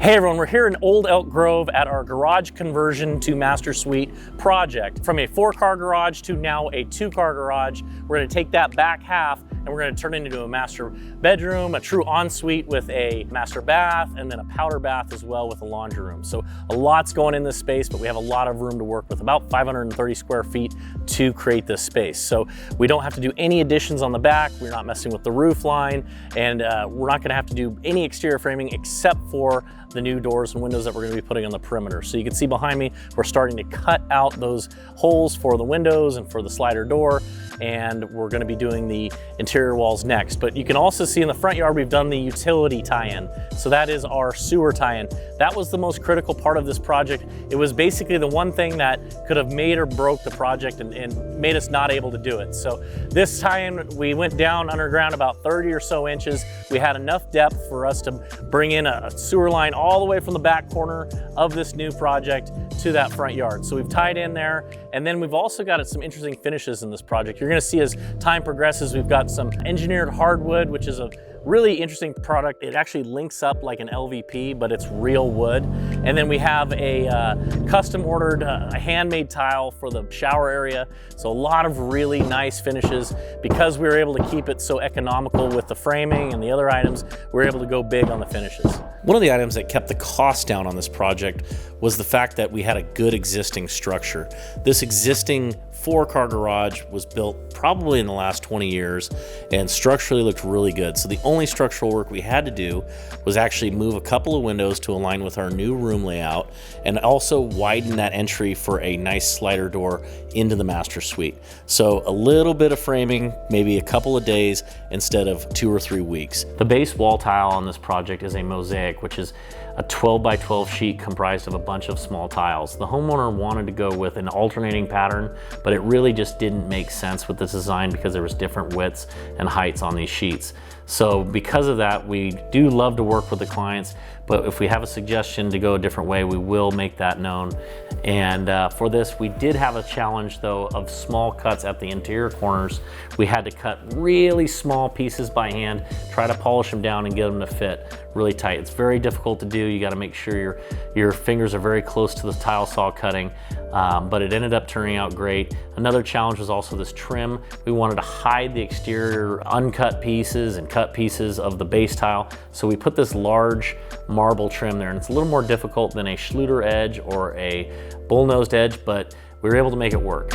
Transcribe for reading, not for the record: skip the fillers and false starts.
Hey everyone, we're here in Old Elk Grove at our garage conversion to Master Suite project. From a 4-car garage to now a 2-car garage, we're gonna take that back half and we're gonna turn it into a master bedroom, a true ensuite with a master bath, and then a powder bath as well with a laundry room. So a lot's going in this space, but we have a lot of room to work with, about 530 square feet to create this space. So we don't have to do any additions on the back, we're not messing with the roof line, and we're not gonna have to do any exterior framing except for the new doors and windows that we're gonna be putting on the perimeter. So you can see behind me, we're starting to cut out those holes for the windows and for the slider door, and we're gonna be doing the interior walls next. But you can also see in the front yard, we've done the utility tie-in. So that is our sewer tie-in. That was the most critical part of this project. It was basically the one thing that could have made or broke the project and made us not able to do it. So this tie-in, we went down underground about 30 or so inches. We had enough depth for us to bring in a sewer line all the way from the back corner of this new project to that front yard. So we've tied in there, and then we've also got some interesting finishes in this project. You're gonna see as time progresses, we've got some engineered hardwood, which is a really interesting product. It actually links up like an LVP, but it's real wood. And then we have a custom ordered handmade tile for the shower area. So a lot of really nice finishes. Because we were able to keep it so economical with the framing and the other items, we were able to go big on the finishes. One of the items that kept the cost down on this project was the fact that we had a good existing structure. This existing 4-car garage was built probably in the last 20 years and structurally looked really good. So the only structural work we had to do was actually move a couple of windows to align with our new room layout and also widen that entry for a nice slider door into the master suite. So a little bit of framing, maybe a couple of days instead of 2 or 3 weeks. The base wall tile on this project is a mosaic, which is a 12 by 12 sheet comprised of a bunch of small tiles. The homeowner wanted to go with an alternating pattern, but it really just didn't make sense with this design because there was different widths and heights on these sheets. So because of that, we do love to work with the clients, but if we have a suggestion to go a different way, we will make that known. And for this, we did have a challenge though of small cuts at the interior corners. We had to cut really small pieces by hand, try to polish them down and get them to fit really tight. It's very difficult to do. You got to make sure your fingers are very close to the tile saw cutting, but it ended up turning out great. Another challenge was also this trim. We wanted to hide the exterior uncut pieces and cut pieces of the base tile, so we put this large marble trim there, and it's a little more difficult than a Schluter edge or a bull-nosed edge, but we were able to make it work.